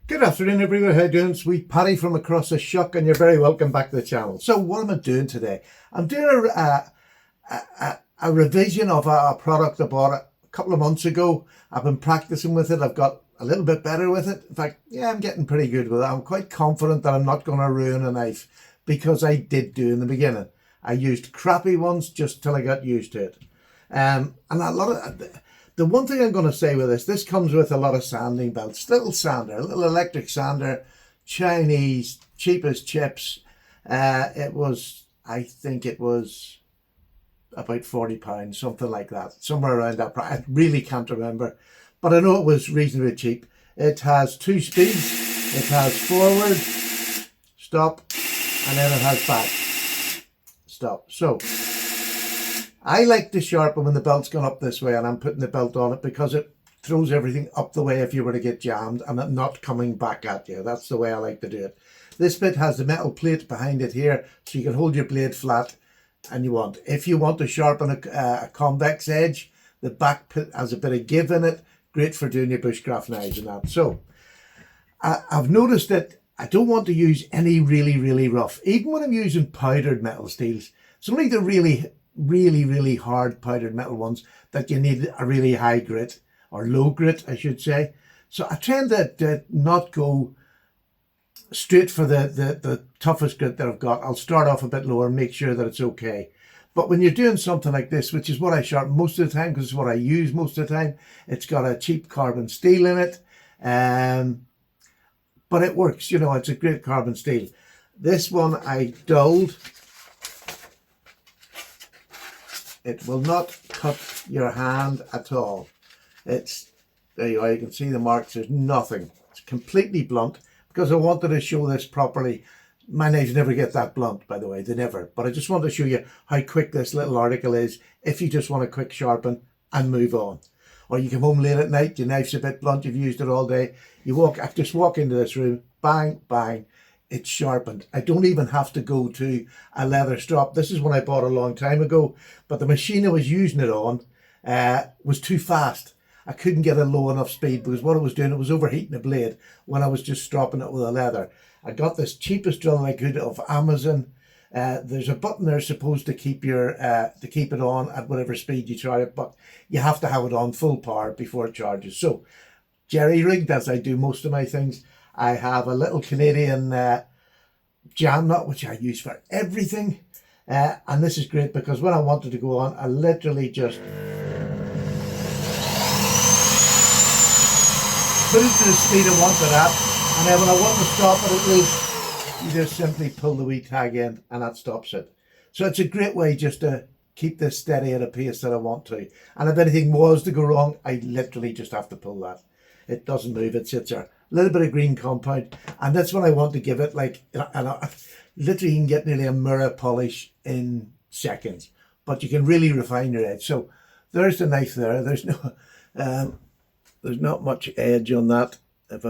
Good afternoon, everyone. How you doing? Sweet Patty from across the shuck, and you're very welcome back to the channel. So what am I doing today? I'm doing a revision of a product I bought a couple of months ago. I've been practicing with it. I've got a little bit better with it. In fact, yeah, I'm getting pretty good with it. I'm quite confident that I'm not going to ruin a knife, because I did do in the beginning. I used crappy ones just till I got used to it. And a lot of... The one thing I'm going to say with this comes with a lot of sanding belts. Little sander, a little electric sander, Chinese, cheap as chips. I think it was about £40, something like that. Somewhere around that price. I really can't remember. But I know it was reasonably cheap. It has 2 speeds. It has forward, stop, and then it has back, stop. So I like to sharpen when the belt's gone up this way and I'm putting the belt on it, because it throws everything up the way if you were to get jammed and it not coming back at you. That's the way I like to do it. This bit has the metal plate behind it here, so you can hold your blade flat and you want. If you want to sharpen a convex edge, the back pit has a bit of give in it. Great for doing your bushcraft knives and that. So I've noticed that I don't want to use any really rough. Even when I'm using powdered metal steels, it's only the really hard powdered metal ones that you need a really high grit, or low grit I should say. So I tend to not go straight for the toughest grit that I've got. I'll start off a bit lower and make sure that it's okay. But when you're doing something like this, which is what I sharpen most of the time because it's what I use most of the time, it's got a cheap carbon steel in it, but it works, you know. It's a great carbon steel. This one I dulled. It will not cut your hand at all. There you are, you can see the marks. There's nothing. It's completely blunt, because I wanted to show this properly. My knives never get that blunt, by the way, they never. But I just want to show you how quick this little article is if you just want a quick sharpen and move on. Or you come home late at night, your knife's a bit blunt, you've used it all day. I just walk into this room, bang, bang, it's sharpened. I don't even have to go to a leather strap. This is one I bought a long time ago, but the machine I was using it on was too fast. I couldn't get a low enough speed, because what I was doing, it was overheating the blade when I was just stropping it with a leather. I got this cheapest drill I could off Amazon. There's a button there supposed to keep it on at whatever speed you try it, but you have to have it on full power before it charges. So jerry rigged, as I do most of my things. I have a little Canadian jam nut, which I use for everything. And this is great, because when I wanted to go on, I literally just put it to the speed I wanted at. And then when I want to stop it, at least you just simply pull the wee tag in and that stops it. So it's a great way just to keep this steady at a pace that I want to. And if anything was to go wrong, I literally just have to pull that. It doesn't move, it sits there. A little bit of green compound, and that's what I want to give it. Like, literally you can get nearly a mirror polish in seconds, but you can really refine your edge. So there's the knife there. There's not much edge on that. If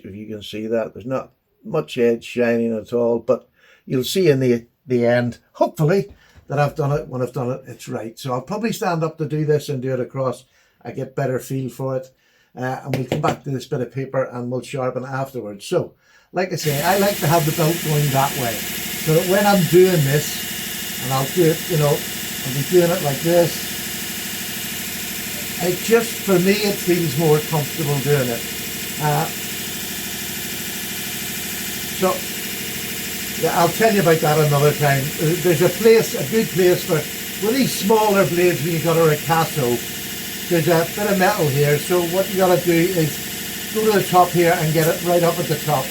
you can see that, there's not much edge shining at all, but you'll see in the end, hopefully, that I've done it. When I've done it, it's right. So I'll probably stand up to do this and do it across. I get better feel for it. And we'll come back to this bit of paper and we'll sharpen afterwards. So, like I say, I like to have the belt going that way, so that when I'm doing this, and I'll do it, you know, I'll be doing it like this, it just, for me, it feels more comfortable doing it. So, yeah, I'll tell you about that another time. There's a good place for, with these smaller blades when you've got a ricasso, there's a bit of metal here, so what you got to do is go to the top here and get it right up at the top.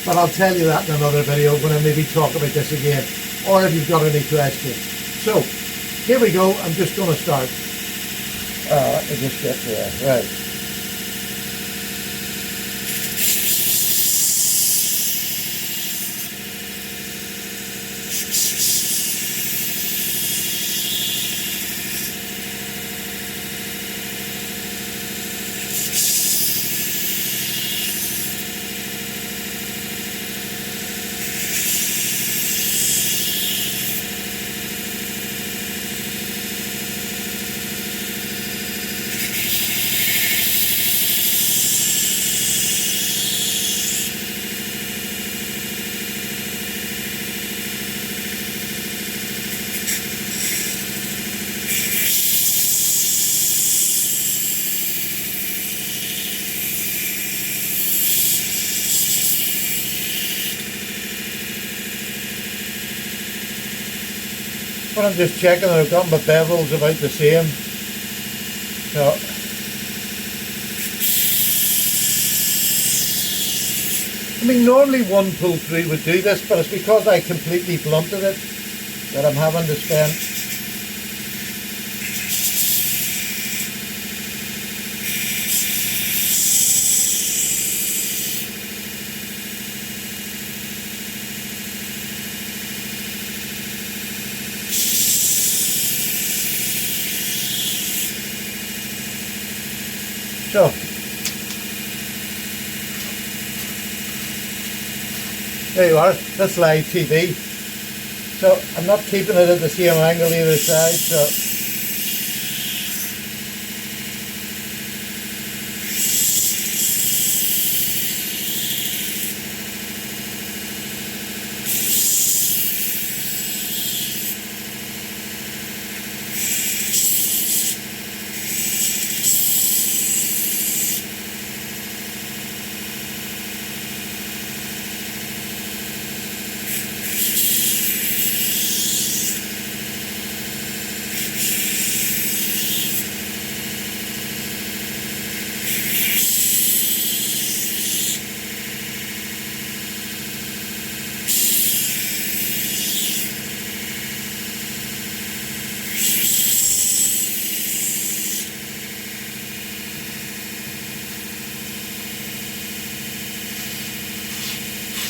But I'll tell you that in another video when I maybe talk about this again, or if you've got any questions. So here we go. I'm just going to start. Let me just get there. Right. But I'm just checking that I've got my bevels about the same. So I mean, normally one pull through would do this, but it's because I completely blunted it that I'm having to spend. So there you are, that's live TV. So I'm not keeping it at the same angle either side, so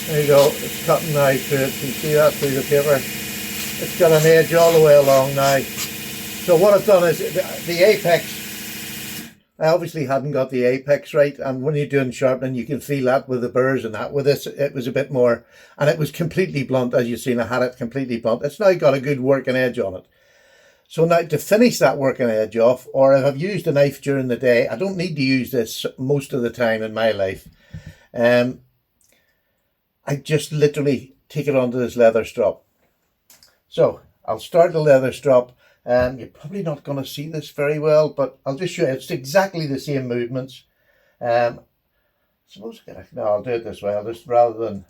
there you go, it's cutting now through it. You can see that through the paper. It's got an edge all the way along now. So what I've done is the apex, I obviously hadn't got the apex right, and when you're doing sharpening you can feel that with the burrs and that. With this it was a bit more, and it was completely blunt. As you've seen, I had it completely blunt. It's now got a good working edge on it. So now to finish that working edge off, or if I've used a knife during the day, I don't need to use this most of the time in my life. I just literally take it onto this leather strop. So I'll start the leather strop. You're probably not going to see this very well, but I'll just show you. It's exactly the same movements. Suppose no, I'll do it this way. I'll just rather than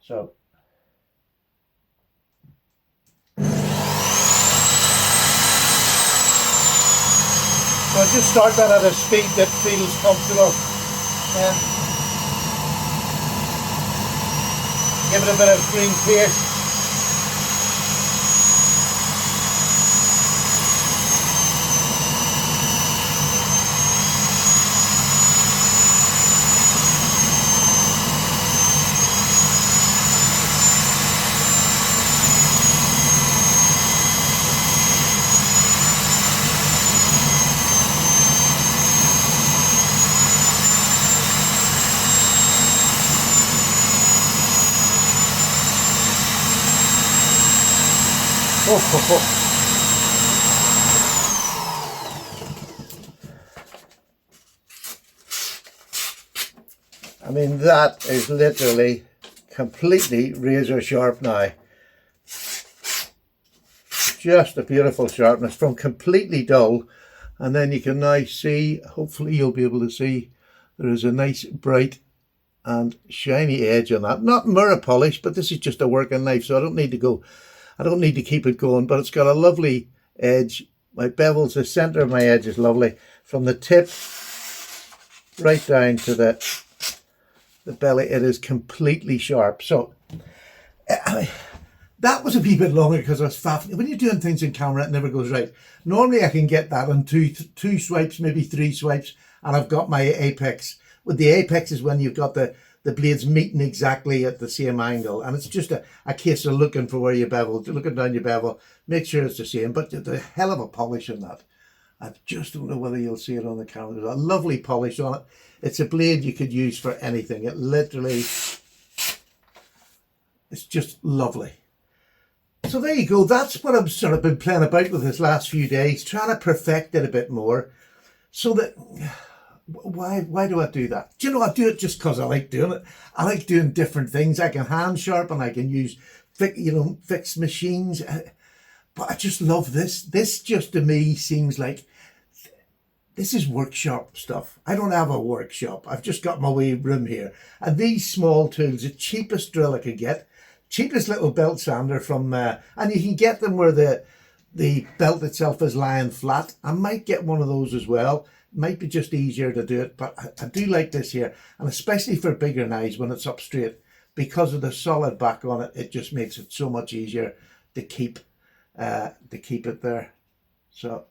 so. So I just start that at a speed that feels comfortable. Give it a bit of green paste. I mean, that is literally completely razor sharp now. Just a beautiful sharpness from completely dull. And then you can now see, hopefully you'll be able to see, there is a nice bright and shiny edge on that. Not mirror polish, but this is just a working knife, so I don't need to keep it going, but it's got a lovely edge. My bevels, the center of my edge is lovely. From the tip right down to the belly, it is completely sharp. So I mean, that was a wee bit longer because I was faffing. When you're doing things in camera, it never goes right. Normally I can get that on two swipes, maybe 3 swipes, and I've got my apex. With the apex is when you've got the blades meeting exactly at the same angle, and it's just a case of looking for where your bevel, looking down your bevel, make sure it's the same. But the hell of a polish on that. I just don't know whether you'll see it on the camera. There's a lovely polish on it. It's a blade you could use for anything. It literally, it's just lovely. So there you go. That's what I've sort of been playing about with this last few days, trying to perfect it a bit more. So that, why do I do that? Do you know, I do it just because I like doing it. I like doing different things. I can hand sharpen, I can use fixed machines. But I just love this. This just to me seems like this is workshop stuff. I don't have a workshop. I've just got my wee room here. And these small tools, the cheapest drill I could get, cheapest little belt sander from, and you can get them where the belt itself is lying flat. I might get one of those as well. Might be just easier to do it, but I do like this here, and especially for bigger knives when it's up straight, because of the solid back on it, it just makes it so much easier to keep it there. So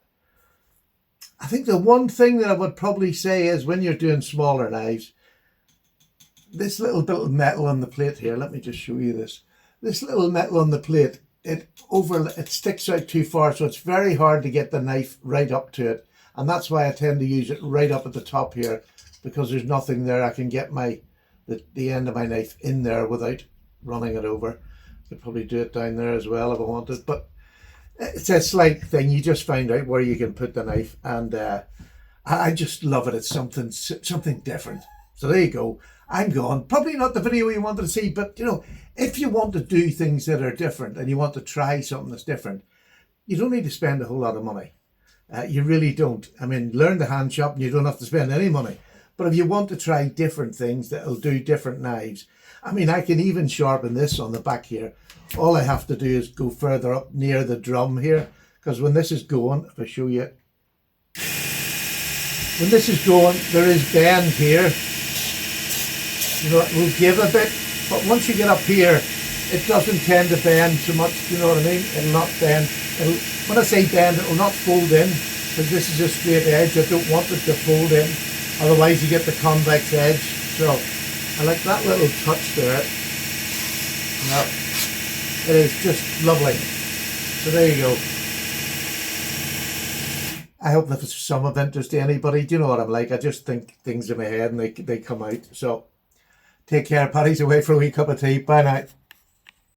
I think the one thing that I would probably say is when you're doing smaller knives, this little bit of metal on the plate here, let me just show you this. This little metal on the plate, it sticks out too far, so it's very hard to get the knife right up to it. And that's why I tend to use it right up at the top here, because there's nothing there. I can get the end of my knife in there without running it over. Could probably do it down there as well if I wanted, but it's a slight thing. You just find out where you can put the knife, and I just love it. It's something different. So there you go. I'm gone. Probably not the video you wanted to see, but you know, if you want to do things that are different and you want to try something that's different, you don't need to spend a whole lot of money. You really don't. I mean, learn the hand shop and you don't have to spend any money. But if you want to try different things that'll do different knives, I mean, I can even sharpen this on the back here. All I have to do is go further up near the drum here, because when this is going, if I show you, when this is going, there is bend here. You know, it will give a bit, but once you get up here, it doesn't tend to bend so much, you know what I mean? It'll not bend. When I say bend, it will not fold in, because this is a straight edge. I don't want it to fold in, otherwise you get the convex edge. So I like that little touch there. Now, it is just lovely. So there you go. I hope that was some of interest to anybody. Do you know what I'm like? I just think things in my head and they come out. So take care, Paddy's away for a wee cup of tea. Bye now.